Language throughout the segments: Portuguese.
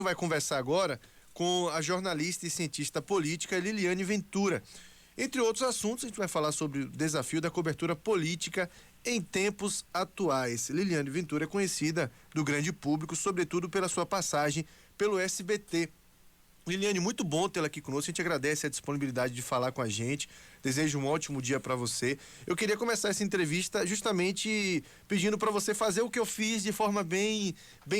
Vai conversar agora com a jornalista e cientista política Liliane Ventura. Entre outros assuntos, a gente vai falar sobre o desafio da cobertura política em tempos atuais. Liliane Ventura é conhecida do grande público, sobretudo pela sua passagem pelo SBT. Liliane, muito bom tê-la aqui conosco. A gente agradece a disponibilidade de falar com a gente. Desejo um ótimo dia para você. Eu queria começar essa entrevista justamente pedindo para você fazer o que eu fiz de forma bem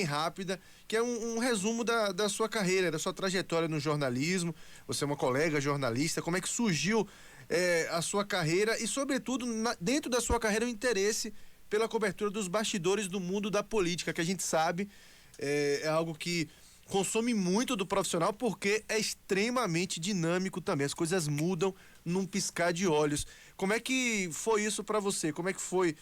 rápida, que é um resumo da sua carreira, da sua trajetória no jornalismo. Você é uma colega jornalista. Como é que surgiu a sua carreira e, sobretudo, dentro da sua carreira, o interesse pela cobertura dos bastidores do mundo da política, que a gente sabe é algo que consome muito do profissional porque é extremamente dinâmico também. As coisas mudam num piscar de olhos. Como é que foi isso para você? Como é que foi,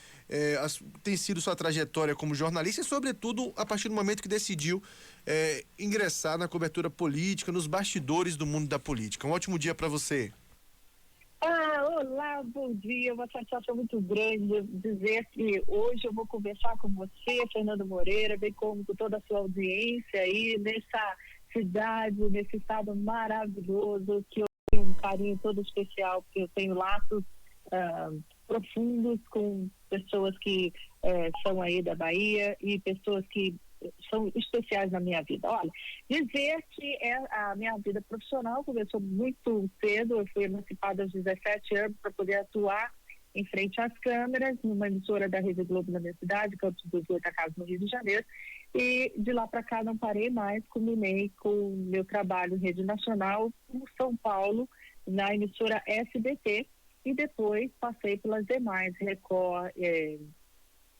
tem sido sua trajetória como jornalista e, sobretudo, a partir do momento que decidiu ingressar na cobertura política, nos bastidores do mundo da política? Um ótimo dia para você. Olá, bom dia. Uma satisfação muito grande dizer que hoje eu vou conversar com você, Fernando Moreira, bem como com toda a sua audiência aí nessa cidade, nesse estado maravilhoso, que eu tenho um carinho todo especial, porque eu tenho laços profundos com pessoas que são aí da Bahia e pessoas que são especiais na minha vida. Olha, dizer que a minha vida profissional começou muito cedo. Eu fui emancipada aos 17 anos para poder atuar em frente às câmeras, numa emissora da Rede Globo na minha cidade, Campos dos Goytacazes, no Rio de Janeiro, e de lá para cá não parei mais, culminei com o meu trabalho em rede nacional em São Paulo, na emissora SBT, e depois passei pelas demais, Record,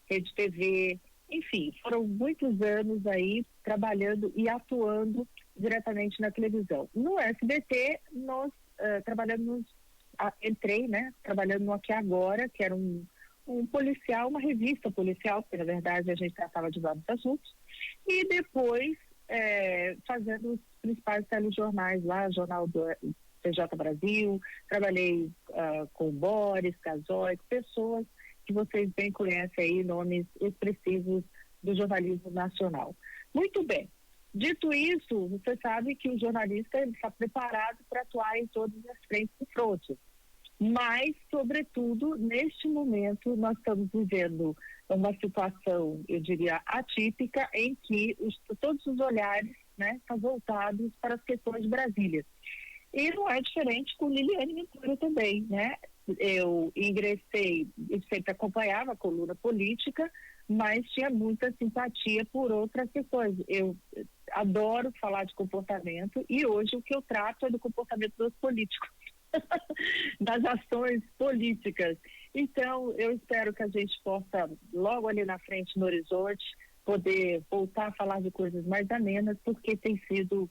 Rede TV, enfim, foram muitos anos aí trabalhando e atuando diretamente na televisão. No SBT, nós trabalhamos, entrei, né, trabalhando no Aqui Agora, que era um policial, uma revista policial, porque na verdade a gente tratava de vários assuntos, e depois fazendo os principais telejornais lá, Jornal do TJ Brasil, trabalhei com o Boris, Casoy, pessoas que vocês bem conhecem aí, nomes expressivos do jornalismo nacional. Muito bem. Dito isso, você sabe que o jornalista ele está preparado para atuar em todas as frentes do fronte. Mas, sobretudo, neste momento, nós estamos vivendo uma situação, eu diria, atípica, em que todos os olhares, né, estão voltados para as questões de Brasília. E não é diferente com Liliane Ventura também, né? Eu ingressei, eu sempre acompanhava a coluna política, mas tinha muita simpatia por outras questões. Eu adoro falar de comportamento e hoje o que eu trato é do comportamento dos políticos, das ações políticas. Então, eu espero que a gente possa, logo ali na frente, no horizonte, poder voltar a falar de coisas mais amenas, porque tem sido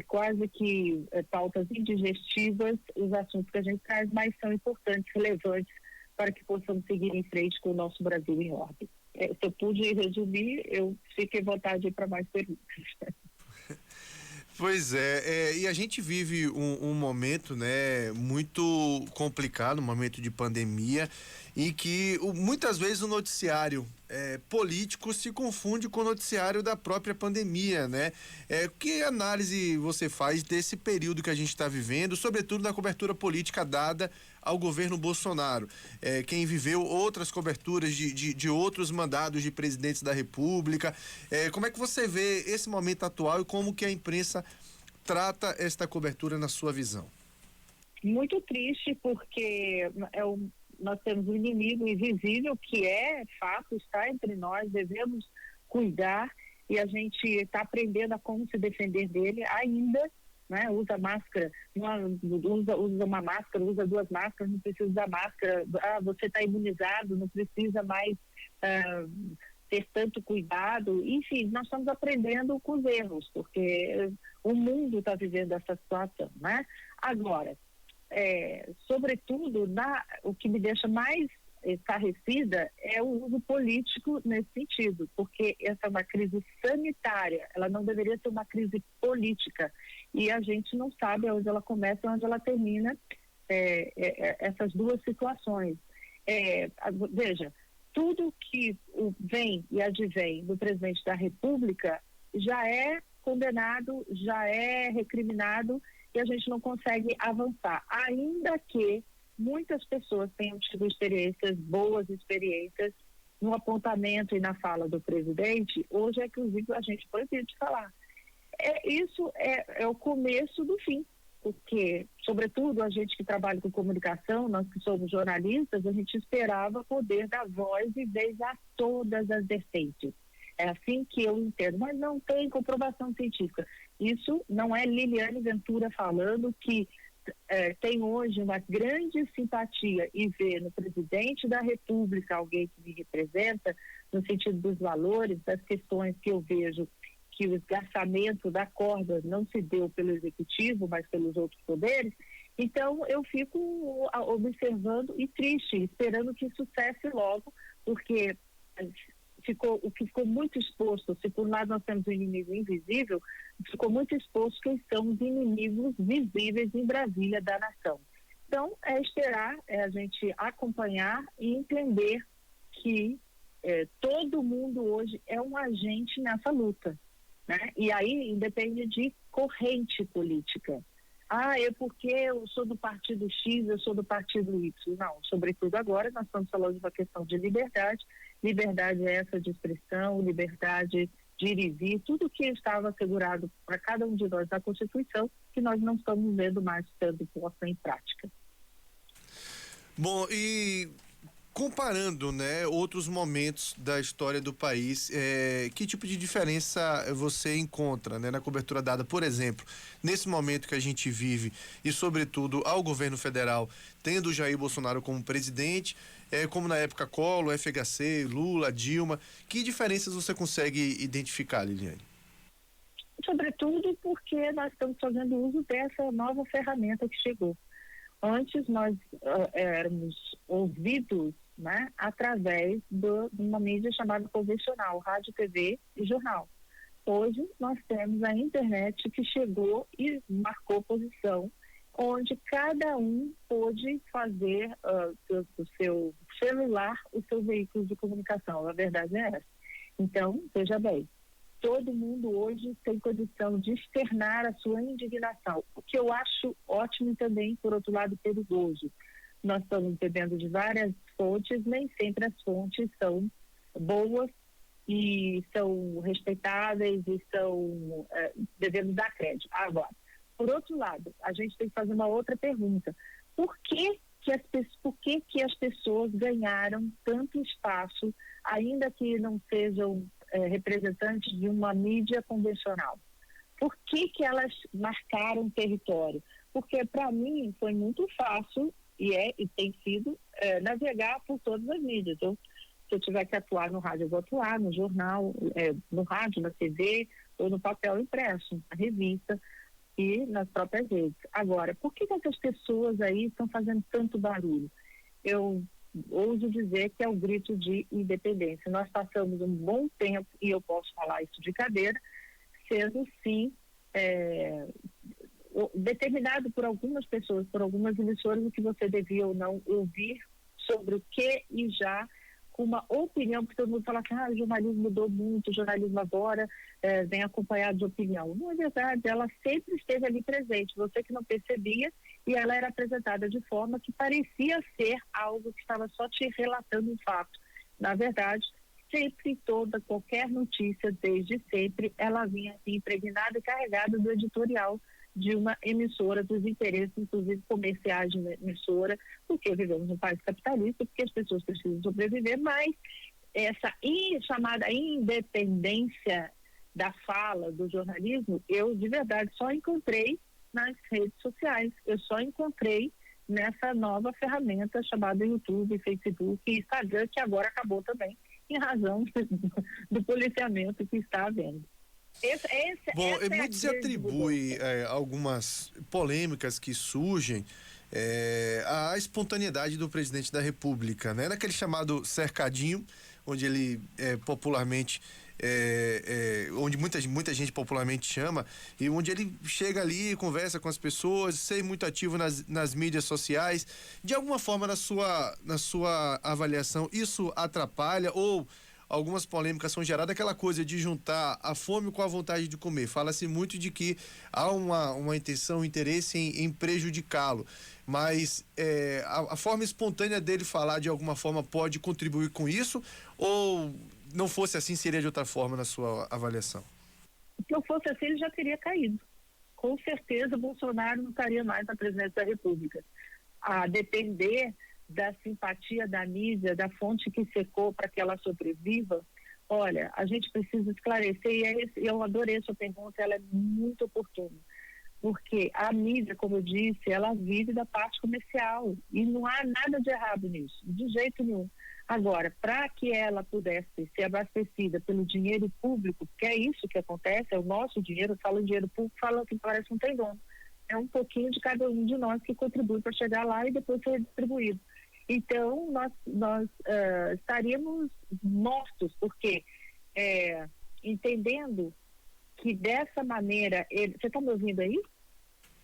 quase que pautas indigestivas os assuntos que a gente traz, mas são importantes, relevantes, para que possamos seguir em frente com o nosso Brasil em ordem. Se eu pude resumir, eu fico à vontade para mais perguntas. Pois e a gente vive um momento, né, muito complicado, um momento de pandemia, em que muitas vezes o noticiário político se confunde com o noticiário da própria pandemia, né? Que análise você faz desse período que a gente está vivendo, sobretudo na cobertura política dada ao governo Bolsonaro? Quem viveu outras coberturas de outros mandados de presidentes da República, como é que você vê esse momento atual e como que a imprensa trata esta cobertura na sua visão? Muito triste, porque nós temos um inimigo invisível que é fato, está entre nós, devemos cuidar e a gente está aprendendo a como se defender dele ainda, né? Usa máscara, usa uma máscara, usa duas máscaras, não precisa usar máscara, você está imunizado, não precisa mais ter tanto cuidado. Enfim, nós estamos aprendendo com os erros, porque o mundo está vivendo essa situação, né? Agora, sobretudo, o que me deixa mais estarrecida é o uso político nesse sentido, porque essa é uma crise sanitária, ela não deveria ser uma crise política, e a gente não sabe onde ela começa e onde ela termina, essas duas situações. Veja, tudo que vem e advém do presidente da República já é condenado, já é recriminado e a gente não consegue avançar. Ainda que muitas pessoas tenham tido experiências, boas experiências, no apontamento e na fala do presidente, hoje é inclusive a gente proibido de falar. Isso é o começo do fim, porque, sobretudo, a gente que trabalha com comunicação, nós que somos jornalistas, a gente esperava poder dar voz e vez a todas as vertentes. É assim que eu entendo, mas não tem comprovação científica. Isso não é Liliane Ventura falando, que tem hoje uma grande simpatia e vê no presidente da República alguém que me representa, no sentido dos valores, das questões que eu vejo que o esgarçamento da corda não se deu pelo executivo, mas pelos outros poderes. Então, eu fico observando e triste, esperando que isso cesse logo, porque o que ficou muito exposto, se por um lado nós temos um inimigo invisível, ficou muito exposto quem são os inimigos visíveis em Brasília da nação. Então, é esperar, é a gente acompanhar e entender que todo mundo hoje é um agente nessa luta, né? E aí independe de corrente política. É porque eu sou do partido X, eu sou do partido Y. Não, sobretudo agora nós estamos falando de uma questão de liberdade. Liberdade é essa de expressão, liberdade de ir e vir, tudo que estava assegurado para cada um de nós na Constituição, que nós não estamos vendo mais sendo posto em prática. Bom, e comparando, né, outros momentos da história do país, que tipo de diferença você encontra, né, na cobertura dada, por exemplo, nesse momento que a gente vive e, sobretudo, ao governo federal, tendo o Jair Bolsonaro como presidente, como na época Collor, FHC, Lula, Dilma, que diferenças você consegue identificar, Liliane? Sobretudo porque nós estamos fazendo uso dessa nova ferramenta que chegou. Antes nós éramos ouvidos, né, através de uma mídia chamada convencional, rádio, TV e jornal. Hoje nós temos a internet que chegou e marcou posição, onde cada um pôde fazer do seu celular o seu veículo de comunicação. A verdade é essa. Então, veja bem, todo mundo hoje tem condição de externar a sua indignação, o que eu acho ótimo e também, por outro lado, perigoso. Nós estamos bebendo de várias fontes, nem sempre as fontes são boas e são respeitáveis e devemos dar crédito. Agora, por outro lado, a gente tem que fazer uma outra pergunta. Por que as pessoas ganharam tanto espaço, ainda que não sejam representantes de uma mídia convencional? Por que elas marcaram território? Porque, para mim, foi muito fácil, e tem sido, navegar por todas as mídias. Então, se eu tiver que atuar no rádio, eu vou atuar no jornal, no rádio, na TV, ou no papel impresso, na revista e nas próprias redes. Agora, por que essas pessoas aí estão fazendo tanto barulho? Eu ouso dizer que é o grito de independência. Nós passamos um bom tempo, e eu posso falar isso de cadeira, sendo sim determinado por algumas pessoas, por algumas emissoras, o que você devia ou não ouvir sobre o que, e já com uma opinião, porque todo mundo fala assim, o jornalismo mudou muito, o jornalismo agora vem acompanhado de opinião. Não é verdade, ela sempre esteve ali presente, você que não percebia, e ela era apresentada de forma que parecia ser algo que estava só te relatando um fato. Na verdade, sempre, qualquer notícia, desde sempre, ela vinha assim, impregnada e carregada do editorial de uma emissora, dos interesses, inclusive comerciais de uma emissora, porque vivemos num país capitalista, porque as pessoas precisam sobreviver, mas essa chamada independência da fala, do jornalismo, eu de verdade só encontrei nas redes sociais, eu só encontrei nessa nova ferramenta chamada YouTube, Facebook e Instagram, que agora acabou também, em razão do policiamento que está havendo. Bom, muito se atribui algumas polêmicas que surgem à espontaneidade do presidente da República, né? Naquele chamado cercadinho, onde ele popularmente, onde muita gente popularmente chama, e onde ele chega ali, conversa com as pessoas, ser muito ativo nas mídias sociais. De alguma forma, na sua avaliação, isso atrapalha ou algumas polêmicas são geradas, aquela coisa de juntar a fome com a vontade de comer. Fala-se muito de que há uma intenção, um interesse em prejudicá-lo, mas a forma espontânea dele falar de alguma forma pode contribuir com isso, ou não fosse assim, seria de outra forma na sua avaliação? Se não fosse assim, ele já teria caído. Com certeza, Bolsonaro não estaria mais na presidência da República. A depender da simpatia da mídia, da fonte que secou para que ela sobreviva, olha, a gente precisa esclarecer, e eu adorei a sua pergunta, ela é muito oportuna. Porque a mídia, como eu disse, ela vive da parte comercial e não há nada de errado nisso, de jeito nenhum. Agora, para que ela pudesse ser abastecida pelo dinheiro público, que é isso que acontece, é o nosso dinheiro, fala em dinheiro público, fala que parece que não tem dono. É um pouquinho de cada um de nós que contribui para chegar lá e depois ser distribuído. Então, nós estaríamos mortos, porque entendendo que dessa maneira... Você está me ouvindo aí?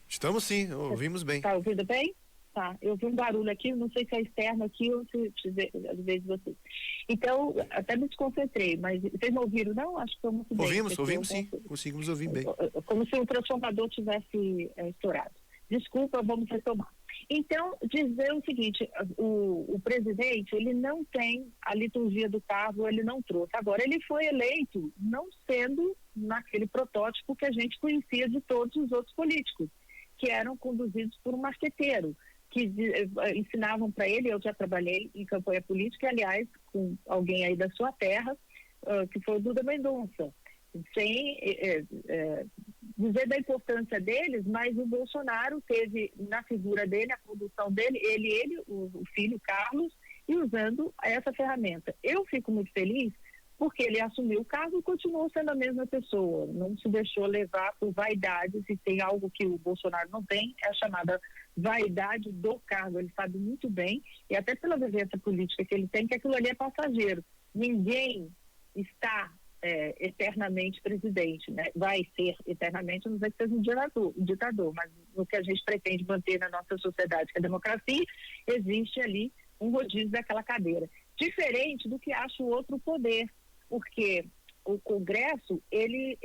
Estamos sim, ouvimos bem. Está ouvindo bem? Tá, eu vi um barulho aqui, não sei se é externo aqui ou se às vezes você. Então, até me desconcentrei, mas vocês não ouviram, não? Acho que foi muito bem. Ouvimos sim, conseguimos ouvir bem. Como se o transformador tivesse estourado. Desculpa, vamos retomar. Então, dizer o seguinte, o presidente, ele não tem a liturgia do cargo, ele não trouxe. Agora, ele foi eleito não sendo naquele protótipo que a gente conhecia de todos os outros políticos, que eram conduzidos por um marqueteiro, que ensinavam para ele. Eu já trabalhei em campanha política, aliás, com alguém aí da sua terra, que foi o Duda Mendonça, sem dizer da importância deles, mas o Bolsonaro teve na figura dele, a condução dele, o filho Carlos, e usando essa ferramenta. Eu fico muito feliz porque ele assumiu o cargo e continuou sendo a mesma pessoa, não se deixou levar por vaidades, e tem algo que o Bolsonaro não tem, é a chamada vaidade do cargo. Ele sabe muito bem, e até pela vivência política que ele tem, que aquilo ali é passageiro. Ninguém está eternamente presidente, né? Vai ser eternamente, não vai ser um ditador, mas o que a gente pretende manter na nossa sociedade, que é a democracia, existe ali um rodízio daquela cadeira. Diferente do que acha o outro poder, porque o Congresso, ele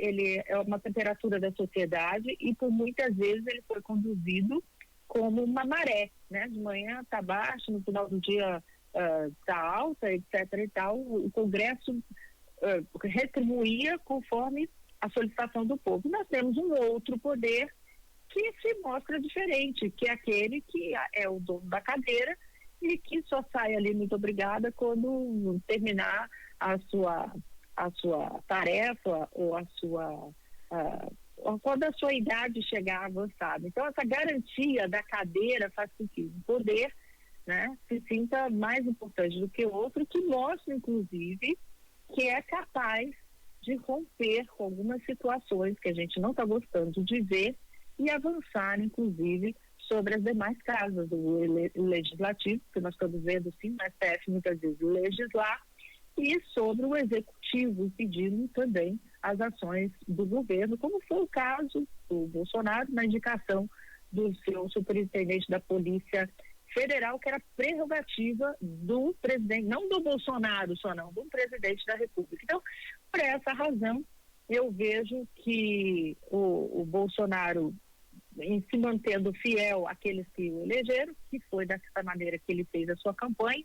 é uma temperatura da sociedade e por muitas vezes ele foi conduzido como uma maré, né? De manhã está baixo, no final do dia está alta, etc. e tal. O Congresso retribuía conforme a solicitação do povo. Nós temos um outro poder que se mostra diferente, que é aquele que é o dono da cadeira e que só sai ali muito obrigada quando terminar a sua tarefa ou quando a sua idade chegar avançada. Então, essa garantia da cadeira faz com que o poder, né, se sinta mais importante do que o outro, que mostra, inclusive, que é capaz de romper com algumas situações que a gente não está gostando de ver e avançar, inclusive, sobre as demais casas do legislativo, que nós estamos vendo, sim, no STF muitas vezes legislar, e sobre o executivo, pedindo também as ações do governo, como foi o caso do Bolsonaro na indicação do seu superintendente da Polícia Federal, que era prerrogativa do presidente, não do Bolsonaro só não, do presidente da República. Então, por essa razão, eu vejo que o Bolsonaro, em se mantendo fiel àqueles que o elegeram, que foi dessa maneira que ele fez a sua campanha,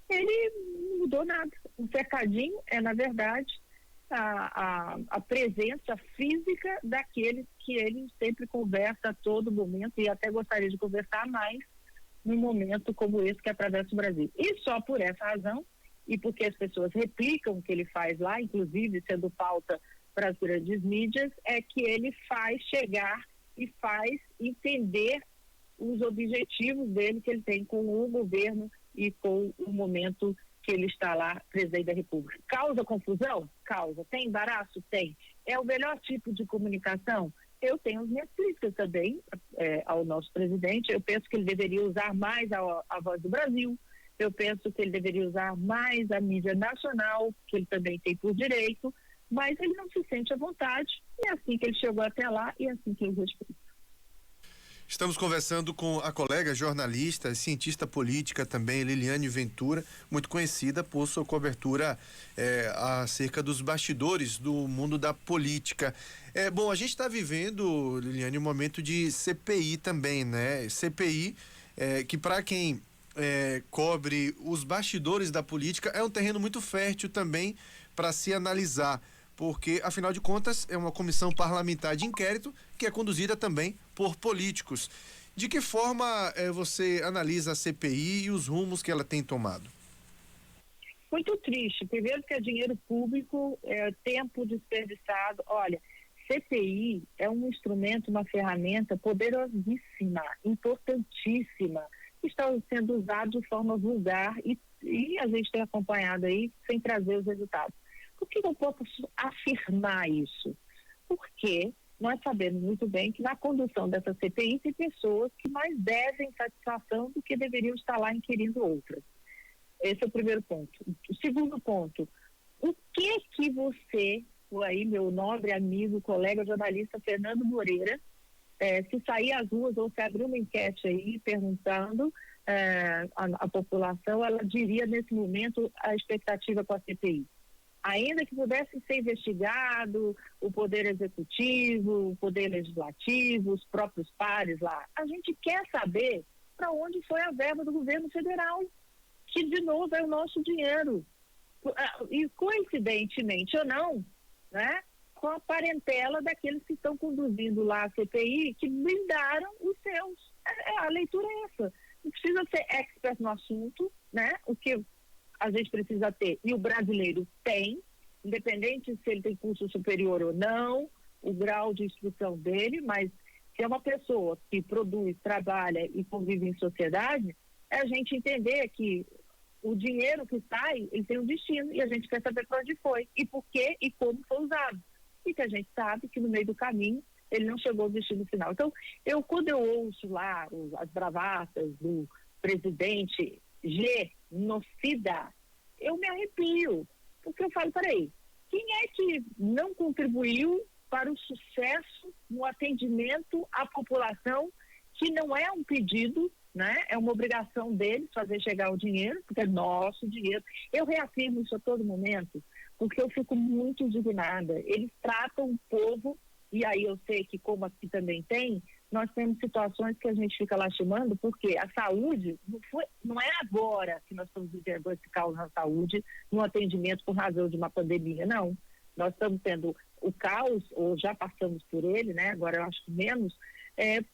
ele não mudou nada. O cercadinho é, na verdade, a presença física daqueles que ele sempre conversa a todo momento, e até gostaria de conversar mais num momento como esse que atravessa o Brasil. E só por essa razão, e porque as pessoas replicam o que ele faz lá, inclusive sendo pauta para as grandes mídias, é que ele faz chegar e faz entender os objetivos dele que ele tem com o governo e com o momento que ele está lá, presidente da República. Causa confusão? Causa. Tem embaraço? Tem. É o melhor tipo de comunicação? Eu tenho as minhas críticas também ao nosso presidente. Eu penso que ele deveria usar mais a Voz do Brasil. Eu penso que ele deveria usar mais a mídia nacional, que ele também tem por direito, mas ele não se sente à vontade. E é assim que ele chegou até lá e é assim que eu respeito. Estamos conversando com a colega jornalista, cientista política também, Liliane Ventura, muito conhecida por sua cobertura acerca dos bastidores do mundo da política. Bom, a gente está vivendo, Liliane, um momento de CPI também, né? CPI, que para quem cobre os bastidores da política é um terreno muito fértil também para se analisar, porque, afinal de contas, é uma comissão parlamentar de inquérito que é conduzida também por políticos. De que forma você analisa a CPI e os rumos que ela tem tomado? Muito triste. Primeiro que é dinheiro público, tempo desperdiçado. Olha, CPI é um instrumento, uma ferramenta poderosíssima, importantíssima, que está sendo usado de forma vulgar e a gente tem acompanhado aí sem trazer os resultados. Por que eu posso afirmar isso? Porque nós sabemos muito bem que na condução dessa CPI tem pessoas que mais devem satisfação do que deveriam estar lá inquirindo outras. Esse é o primeiro ponto. O segundo ponto, o que você, aí meu nobre amigo, colega jornalista Fernando Moreira, se sair às ruas ou se abrir uma enquete aí perguntando a população, ela diria nesse momento a expectativa com a CPI. Ainda que pudesse ser investigado o Poder Executivo, o Poder Legislativo, os próprios pares lá, a gente quer saber para onde foi a verba do governo federal, que de novo é o nosso dinheiro. E coincidentemente ou não, né, com a parentela daqueles que estão conduzindo lá a CPI, que blindaram os seus. A leitura é essa. Não precisa ser expert no assunto, né? O que a gente precisa ter, e o brasileiro tem, independente se ele tem curso superior ou não, o grau de instrução dele, mas se é uma pessoa que produz, trabalha e convive em sociedade, é a gente entender que o dinheiro que sai, ele tem um destino, e a gente quer saber para onde foi, e por quê e como foi usado. E que a gente sabe que no meio do caminho ele não chegou ao destino final. Então, quando eu ouço lá as bravatas do presidente genocida, eu me arrepio, porque eu falo, peraí, quem é que não contribuiu para o sucesso no atendimento à população, que não é um pedido, né? É uma obrigação deles fazer chegar o dinheiro, porque é nosso dinheiro. Eu reafirmo isso a todo momento, porque eu fico muito indignada. Eles tratam o povo, e aí eu sei que, como aqui também tem, nós temos situações que a gente fica lastimando, porque a saúde não é agora que nós estamos vivendo esse caos na saúde, no atendimento por razão de uma pandemia, não. Nós estamos tendo o caos, ou já passamos por ele, né? Agora eu acho que menos,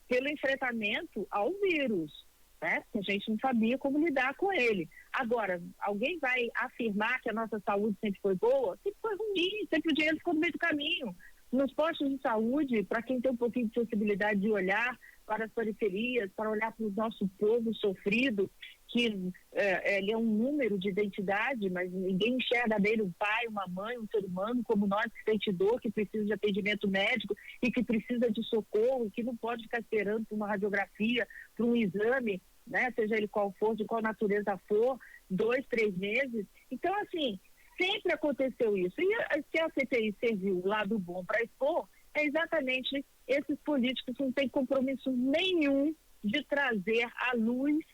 pelo enfrentamento ao vírus, né? A gente não sabia como lidar com ele. Agora, alguém vai afirmar que a nossa saúde sempre foi boa? Sempre foi ruim, sempre o dinheiro ficou no meio do caminho. Nos postos de saúde, para quem tem um pouquinho de sensibilidade de olhar para as periferias, para olhar para o nosso povo sofrido, que ele é um número de identidade, mas ninguém enxerga dele um pai, uma mãe, um ser humano como nós, que sente dor, que precisa de atendimento médico e que precisa de socorro, que não pode ficar esperando por uma radiografia, por um exame, né, seja ele qual for, de qual natureza for, 2, 3 meses. Então, assim, sempre aconteceu isso. E se a CPI serviu o lado bom para expor, é exatamente esses políticos que não têm compromisso nenhum de trazer à luz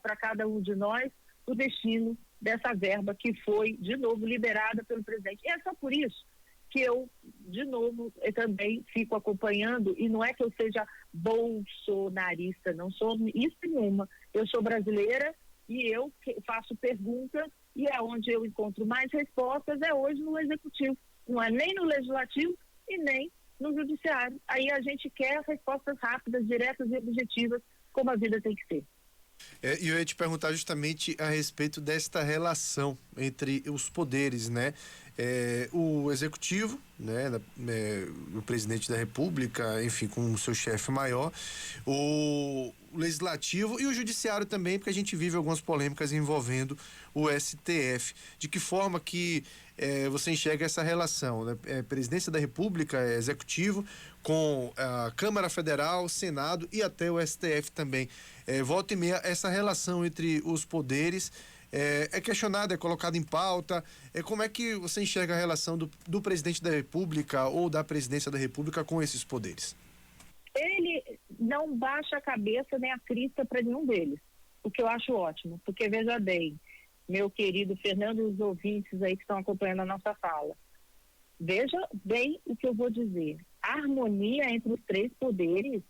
para cada um de nós o destino dessa verba que foi, de novo, liberada pelo presidente. E é só por isso que eu, de novo, também fico acompanhando, e não é que eu seja bolsonarista, não sou isso nenhuma. Eu sou brasileira e eu faço perguntas, e é onde eu encontro mais respostas é hoje no Executivo. Não é nem no Legislativo e nem no Judiciário. Aí a gente quer respostas rápidas, diretas e objetivas, como a vida tem que ser. E eu ia te perguntar justamente a respeito desta relação entre os poderes, né? O executivo, né? O presidente da República, enfim, com o seu chefe maior, o legislativo e o judiciário também, porque a gente vive algumas polêmicas envolvendo o STF. De que forma que você enxerga essa relação, né? Presidência da República, executivo, com a Câmara Federal, Senado e até o STF também. Volta e meia, essa relação entre os poderes é questionada, é colocada em pauta. Como é que você enxerga a relação do presidente da República ou da presidência da República com esses poderes? Ele não baixa a cabeça nem a crista para nenhum deles, o que eu acho ótimo, porque veja bem, meu querido Fernando e os ouvintes aí que estão acompanhando a nossa fala, veja bem o que eu vou dizer, a harmonia entre os três poderes,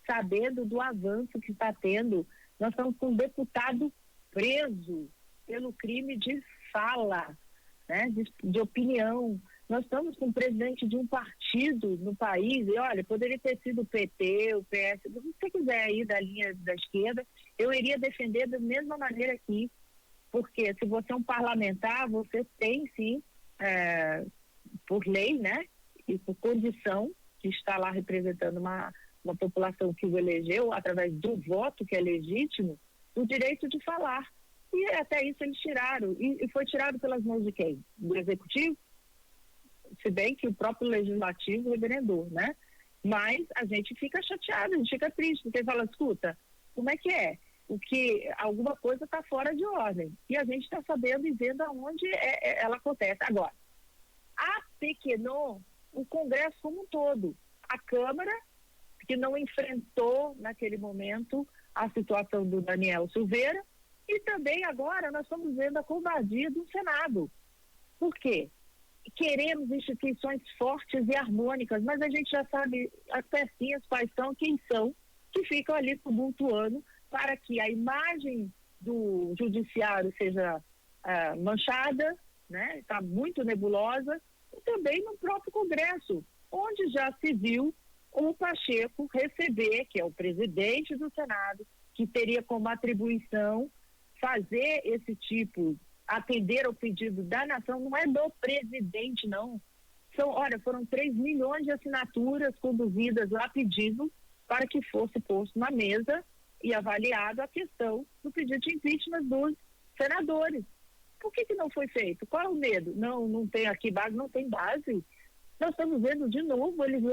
sabendo do avanço que está tendo, nós estamos com um deputado preso pelo crime de fala, né, de opinião. Nós estamos com o presidente de um partido no país, e olha, poderia ter sido o PT, o PS, se você quiser ir da linha da esquerda, eu iria defender da mesma maneira aqui, porque se você é um parlamentar, você tem sim, por lei, né, e por condição de estar lá representando uma população que o elegeu, através do voto que é legítimo, o direito de falar. E até isso eles tiraram. E foi tirado pelas mãos de quem? Do Executivo? Se bem que o próprio Legislativo referendou, né? Mas a gente fica chateado, a gente fica triste, porque fala, escuta, como é que é? Alguma coisa está fora de ordem. E a gente está sabendo e vendo aonde ela acontece. Agora, apequenou o Congresso como um todo. A Câmara, que não enfrentou naquele momento a situação do Daniel Silveira, e também agora nós estamos vendo a covardia do Senado. Por quê? Queremos instituições fortes e harmônicas, mas a gente já sabe as pecinhas quais são, quem são, que ficam ali tumultuando para que a imagem do judiciário seja manchada, né? Está muito nebulosa, e também no próprio Congresso, onde já se viu o Pacheco receber, que é o presidente do Senado, que teria como atribuição fazer esse tipo, atender ao pedido da nação, não é do presidente, não. Foram 3 milhões de assinaturas conduzidas lá pedindo para que fosse posto na mesa e avaliado a questão do pedido de impeachment dos senadores. Por que não foi feito? Qual é o medo? Não tem aqui base, não tem base. Nós estamos vendo de novo eles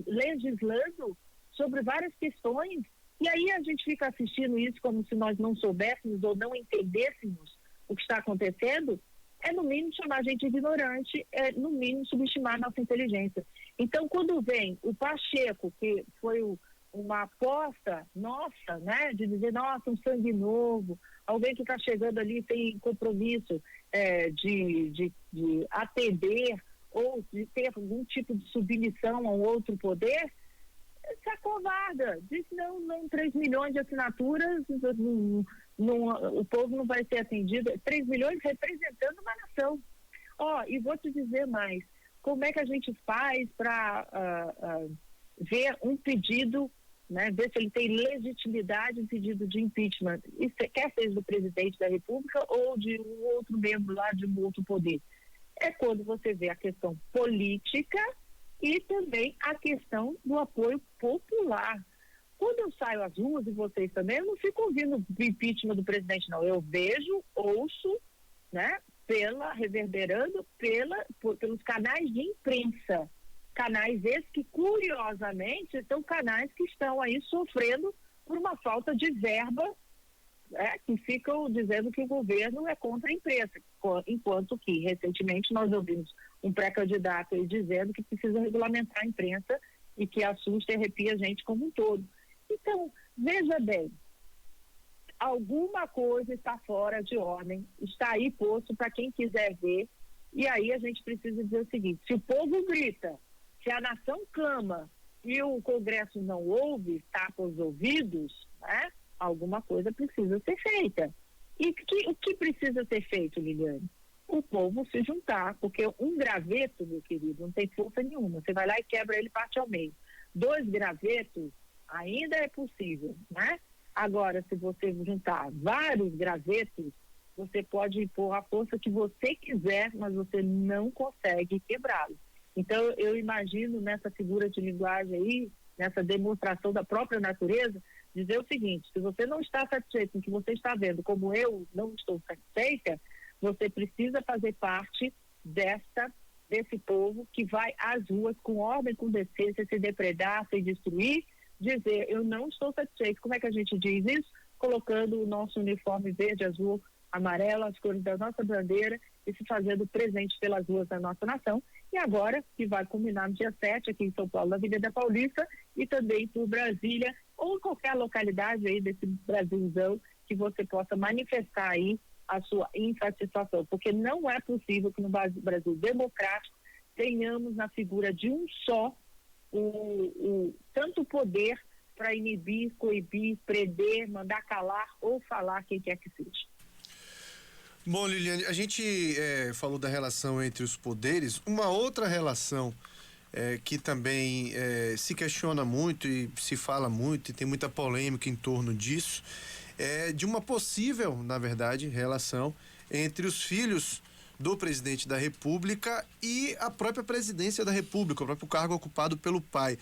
legislando sobre várias questões, e aí a gente fica assistindo isso como se nós não soubéssemos ou não entendêssemos o que está acontecendo. É no mínimo chamar a gente de ignorante, é no mínimo subestimar a nossa inteligência. Então, quando vem o Pacheco, que foi uma aposta nossa, né, de dizer, nossa, um sangue novo, alguém que está chegando ali tem compromisso de atender ou de ter algum tipo de submissão a um outro poder, se acovarda, diz não 3 milhões de assinaturas, o povo não vai ser atendido, 3 milhões representando uma nação. E vou te dizer mais, como é que a gente faz para ver um pedido, né, ver se ele tem legitimidade, um pedido de impeachment, quer seja do presidente da República ou de um outro membro lá de um outro poder? É quando você vê a questão política e também a questão do apoio popular. Quando eu saio às ruas, e vocês também, eu não fico ouvindo o impeachment do presidente, não. Eu vejo, ouço, né, reverberando pelos canais de imprensa. Canais esses que, curiosamente, são canais que estão aí sofrendo por uma falta de verba, que ficam dizendo que o governo é contra a imprensa, enquanto que, recentemente, nós ouvimos um pré-candidato aí dizendo que precisa regulamentar a imprensa e que assusta e arrepia a gente como um todo. Então, veja bem, alguma coisa está fora de ordem, está aí posto para quem quiser ver, e aí a gente precisa dizer o seguinte: se o povo grita, se a nação clama e o Congresso não ouve, tapa os ouvidos, né? Alguma coisa precisa ser feita. E o que precisa ser feito, Liliane? O povo se juntar, porque um graveto, meu querido, não tem força nenhuma. Você vai lá e quebra ele, parte ao meio. 2 gravetos ainda é possível, né? Agora, se você juntar vários gravetos, você pode impor a força que você quiser, mas você não consegue quebrá-lo. Então, eu imagino nessa figura de linguagem aí, nessa demonstração da própria natureza, dizer o seguinte: se você não está satisfeito com o que você está vendo, como eu não estou satisfeita, você precisa fazer parte desse povo que vai às ruas com ordem, com decência, se depredar, se destruir, dizer, eu não estou satisfeito. Como é que a gente diz isso? Colocando o nosso uniforme verde, azul, amarelo, as cores da nossa bandeira, e se fazendo presente pelas ruas da nossa nação. e agora que vai culminar no dia 7 aqui em São Paulo, na Avenida Paulista, e também por Brasília, ou qualquer localidade aí desse Brasilzão que você possa manifestar aí a sua insatisfação, porque não é possível que no Brasil democrático tenhamos na figura de um só tanto poder para inibir, coibir, prender, mandar calar ou falar quem quer que seja. Bom, Liliane, a gente falou da relação entre os poderes, uma outra relação que também se questiona muito e se fala muito e tem muita polêmica em torno disso, de uma possível, na verdade, relação entre os filhos do presidente da República e a própria presidência da República, o próprio cargo ocupado pelo pai.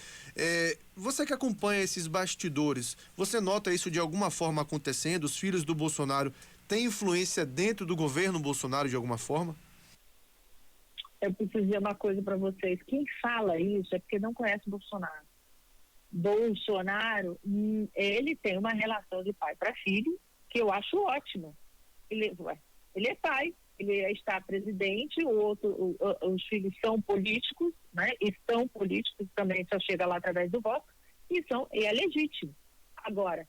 Você que acompanha esses bastidores, você nota isso de alguma forma acontecendo? Os filhos do Bolsonaro têm influência dentro do governo Bolsonaro de alguma forma? Eu preciso dizer uma coisa para vocês. Quem fala isso é porque não conhece Bolsonaro. Bolsonaro, ele tem uma relação de pai para filho que eu acho ótima. Ele é pai, ele está presidente, os filhos são políticos, né? Estão políticos também, só chega lá através do voto, e é legítimo. Agora,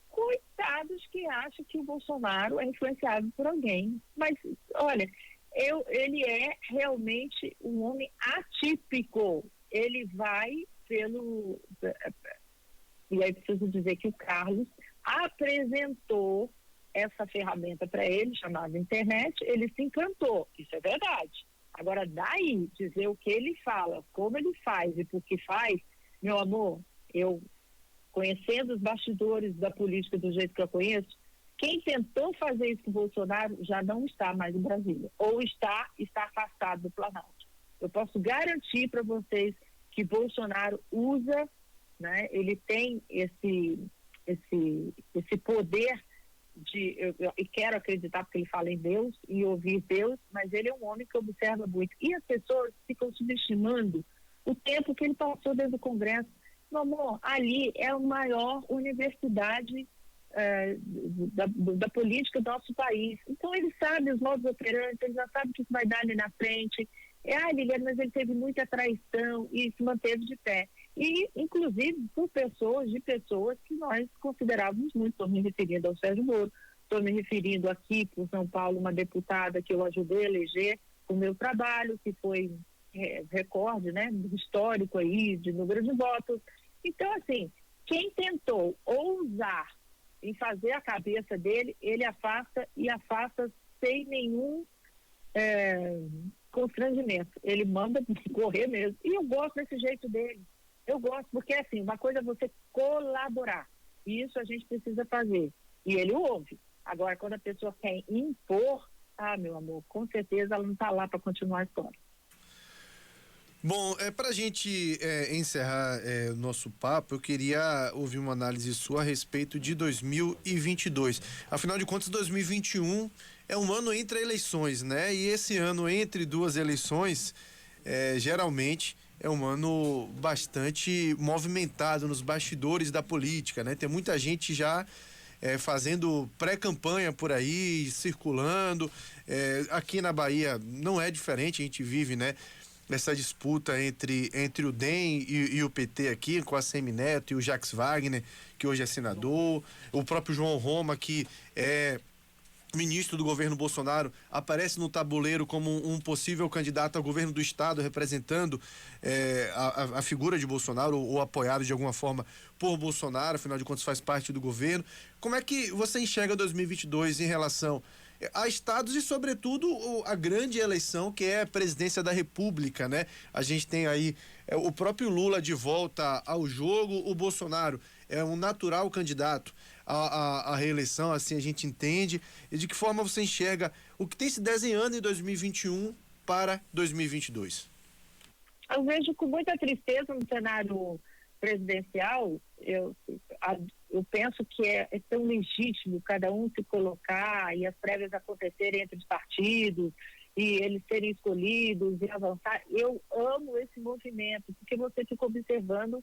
coitados que acham que o Bolsonaro é influenciado por alguém. Mas, olha, ele é realmente um homem atípico. Ele vai e aí preciso dizer que o Carlos apresentou essa ferramenta para ele, chamada internet, ele se encantou, isso é verdade. Agora, daí, dizer o que ele fala, como ele faz e por que faz, meu amor, eu, conhecendo os bastidores da política do jeito que eu conheço, quem tentou fazer isso com o Bolsonaro já não está mais em Brasília, ou está afastado do Planalto. Eu posso garantir para vocês que Bolsonaro usa, né, ele tem esse poder e quero acreditar porque ele fala em Deus e ouvir Deus, mas ele é um homem que observa muito. E as pessoas ficam subestimando o tempo que ele passou dentro do Congresso. Meu amor, ali é a maior universidade da política do nosso país. Então ele sabe os modos operantes, ele já sabe o que vai dar ali na frente. Liliane, mas ele teve muita traição e se manteve de pé. E, inclusive, por pessoas que nós considerávamos muito. Estou me referindo ao Sérgio Moro, estou me referindo aqui por São Paulo, uma deputada que eu ajudei a eleger o meu trabalho, que foi recorde, né, histórico aí de número de votos. Então, assim, quem tentou ousar em fazer a cabeça dele, ele afasta e afasta sem nenhum constrangimento. Ele manda correr mesmo. E eu gosto desse jeito dele. Eu gosto, porque assim, uma coisa é você colaborar. E isso a gente precisa fazer. E ele ouve. Agora, quando a pessoa quer impor, meu amor, com certeza ela não está lá para continuar a história. Bom, para a gente encerrar o nosso papo, eu queria ouvir uma análise sua a respeito de 2022. Afinal de contas, 2021 é um ano entre eleições, né? E esse ano entre duas eleições, geralmente é um ano bastante movimentado nos bastidores da política, né? Tem muita gente já fazendo pré-campanha por aí, circulando. Aqui na Bahia não é diferente, a gente vive, né, essa disputa entre o DEM e o PT aqui, com a Semineto e o Jacques Wagner, que hoje é senador, o próprio João Roma, que é ministro do governo Bolsonaro, aparece no tabuleiro como um possível candidato ao governo do estado, representando a figura de Bolsonaro, ou apoiado de alguma forma por Bolsonaro, afinal de contas faz parte do governo. Como é que você enxerga 2022 em relação a estados e, sobretudo, a grande eleição que é a presidência da República, né? A gente tem aí o próprio Lula de volta ao jogo, o Bolsonaro é um natural candidato à reeleição, assim a gente entende. E de que forma você enxerga o que tem se desenhando em 2021 para 2022? Eu vejo com muita tristeza no cenário presidencial. Eu penso que é tão legítimo cada um se colocar e as prévias acontecerem entre os partidos e eles serem escolhidos e avançar. Eu amo esse movimento, porque você fica observando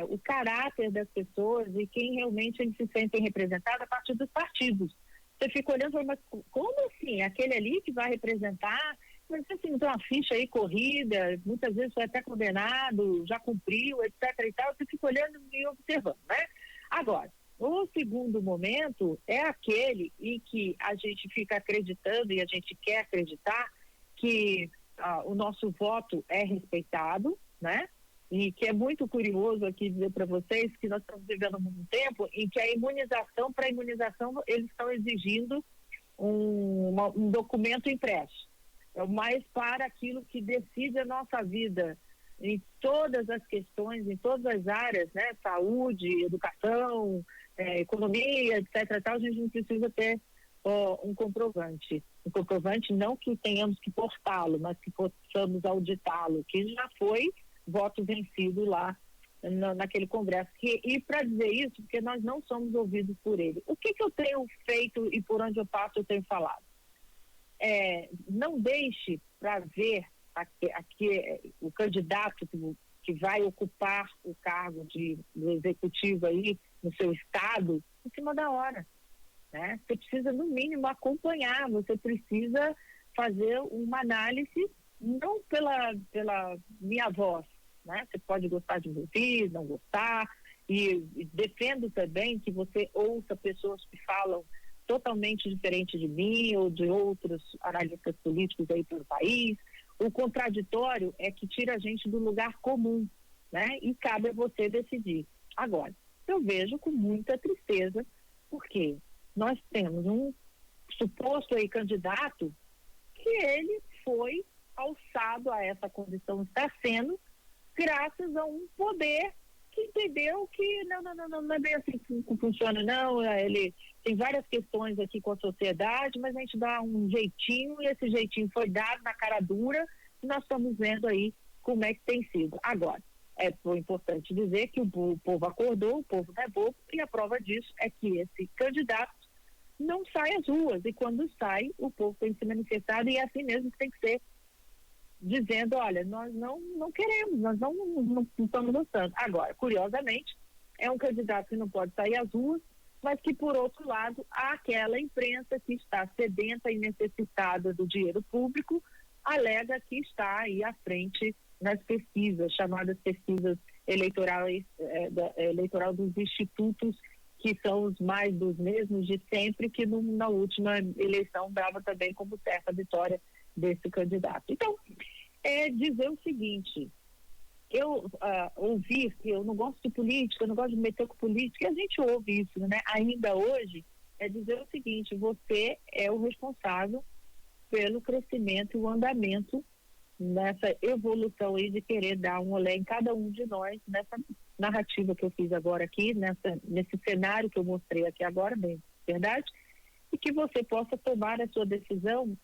o caráter das pessoas e quem realmente eles se sentem representados a partir dos partidos. Você fica olhando e fala, mas como assim? Aquele ali que vai representar? mas assim, tem uma ficha aí corrida, muitas vezes foi até condenado, já cumpriu, etc. e tal, você fica olhando e observando, né? Agora, o segundo momento é aquele em que a gente fica acreditando e a gente quer acreditar que o nosso voto é respeitado, né? E que é muito curioso aqui dizer para vocês que nós estamos vivendo um tempo em que para a imunização, eles estão exigindo um documento impresso, mas para aquilo que decide a nossa vida em todas as questões, em todas as áreas, né? Saúde, educação, economia, etc. Tal, a gente não precisa ter um comprovante. Um comprovante não que tenhamos que portá-lo, mas que possamos auditá-lo, que já foi voto vencido lá naquele congresso. E para dizer isso, porque nós não somos ouvidos por ele. O que eu tenho feito e por onde eu passo eu tenho falado? Não deixe para ver aqui o candidato que vai ocupar o cargo do executivo aí no seu estado em cima da hora, né? Você precisa, no mínimo, acompanhar, você precisa fazer uma análise, não pela minha voz, né? Você pode gostar de me ouvir, não gostar, e defendo também que você ouça pessoas que falam totalmente diferente de mim ou de outros analistas políticos aí pelo país. O contraditório é que tira a gente do lugar comum, né? E cabe a você decidir. Agora, eu vejo com muita tristeza, porque nós temos um suposto aí candidato que ele foi alçado a essa condição, está sendo graças a um poder que entendeu que não é bem assim que funciona, não. Ele tem várias questões aqui com a sociedade, mas a gente dá um jeitinho, e esse jeitinho foi dado na cara dura, e nós estamos vendo aí como é que tem sido. Agora, foi importante dizer que o povo acordou, o povo não é bobo, e a prova disso é que esse candidato não sai às ruas, e quando sai, o povo tem se manifestado, e é assim mesmo que tem que ser, dizendo, olha, nós não queremos, nós não estamos gostando. Agora, curiosamente, é um candidato que não pode sair às ruas, mas que, por outro lado, há aquela imprensa que está sedenta e necessitada do dinheiro público, alega que está aí à frente nas pesquisas, chamadas pesquisas eleitoral dos institutos, que são os mais dos mesmos de sempre, que na última eleição dava também como certa a vitória desse candidato. Então, dizer o seguinte, eu ouvi que eu não gosto de política, eu não gosto de me meter com política, e a gente ouve isso, né? Ainda hoje, é dizer o seguinte, você é o responsável pelo crescimento e o andamento nessa evolução aí de querer dar um olé em cada um de nós, nessa narrativa que eu fiz agora aqui, nesse cenário que eu mostrei aqui agora, bem, verdade? E que você possa tomar a sua decisão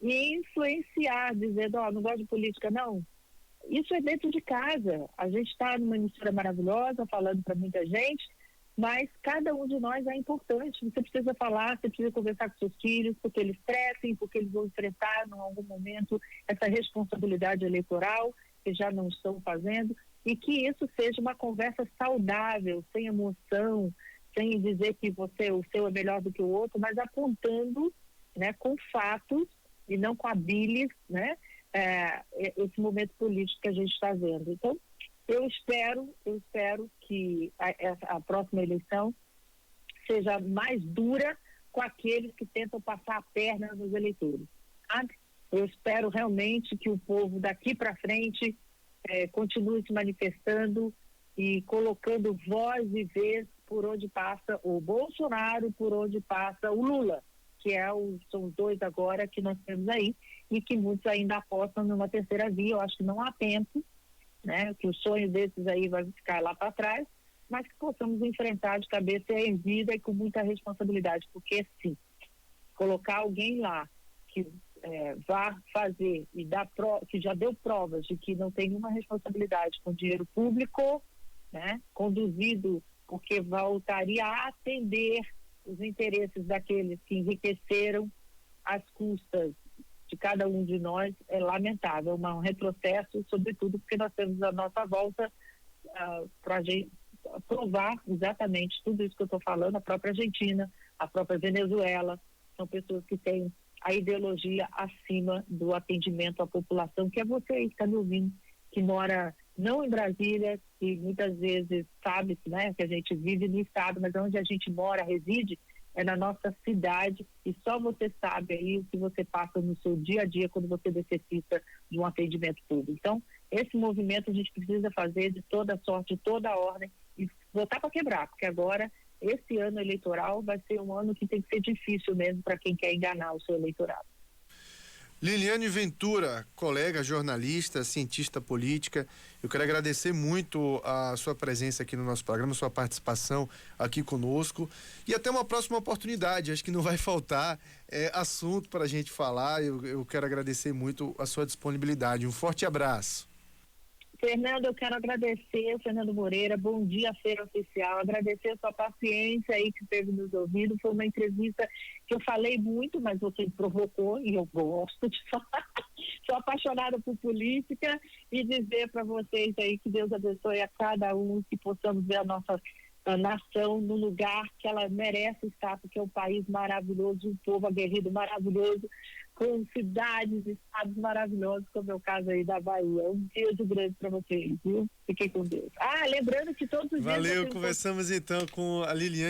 e influenciar, dizendo, não gosto de política, não. Isso é dentro de casa. A gente está numa emissora maravilhosa, falando para muita gente, mas cada um de nós é importante. Você precisa falar, você precisa conversar com seus filhos, porque eles crescem, porque eles vão enfrentar em algum momento essa responsabilidade eleitoral, que já não estão fazendo, e que isso seja uma conversa saudável, sem emoção, sem dizer que o seu é melhor do que o outro, mas apontando, né, com fatos e não com a bilis, né, esse momento político que a gente está vendo. Então, eu espero que a próxima eleição seja mais dura com aqueles que tentam passar a perna nos eleitores, sabe? Eu espero realmente que o povo daqui para frente continue se manifestando e colocando voz e vez por onde passa o Bolsonaro, por onde passa o Lula, que são os dois agora que nós temos aí, e que muitos ainda apostam numa terceira via. Eu acho que não há tempo, né, que o sonho desses aí vai ficar lá para trás, mas que possamos enfrentar de cabeça erguida e com muita responsabilidade, porque sim, colocar alguém lá que vá fazer e que já deu provas de que não tem nenhuma responsabilidade com dinheiro público, né, conduzido porque voltaria a atender os interesses daqueles que enriqueceram às custas de cada um de nós, é lamentável, um retrocesso, sobretudo porque nós temos a nossa volta para a gente provar exatamente tudo isso que eu estou falando, a própria Argentina, a própria Venezuela, são pessoas que têm a ideologia acima do atendimento à população, que é você aí que está me ouvindo, que mora não em Brasília, que muitas vezes sabe-se, né, que a gente vive no estado, mas onde a gente mora, reside, é na nossa cidade, e só você sabe aí o que você passa no seu dia a dia quando você necessita de um atendimento público. Então, esse movimento a gente precisa fazer de toda sorte, de toda ordem, e botar para quebrar, porque agora esse ano eleitoral vai ser um ano que tem que ser difícil mesmo para quem quer enganar o seu eleitorado. Liliane Ventura, colega, jornalista, cientista política, eu quero agradecer muito a sua presença aqui no nosso programa, sua participação aqui conosco, e até uma próxima oportunidade. Acho que não vai faltar assunto para a gente falar. Eu quero agradecer muito a sua disponibilidade. Um forte abraço. Fernando, eu quero agradecer, Fernando Moreira, bom dia, Feira Oficial, agradecer a sua paciência aí que teve nos ouvindo. Foi uma entrevista que eu falei muito, mas você me provocou e eu gosto de falar. Sou apaixonada por política, e dizer para vocês aí que Deus abençoe a cada um, que possamos ver a nossa nação no lugar que ela merece estar, porque é um país maravilhoso, um povo aguerrido maravilhoso, com cidades e estados maravilhosos, como é o caso aí da Bahia. Um beijo grande para vocês, viu? Fiquem com Deus. Lembrando que todos os dias... Valeu, conversamos então com a Liliane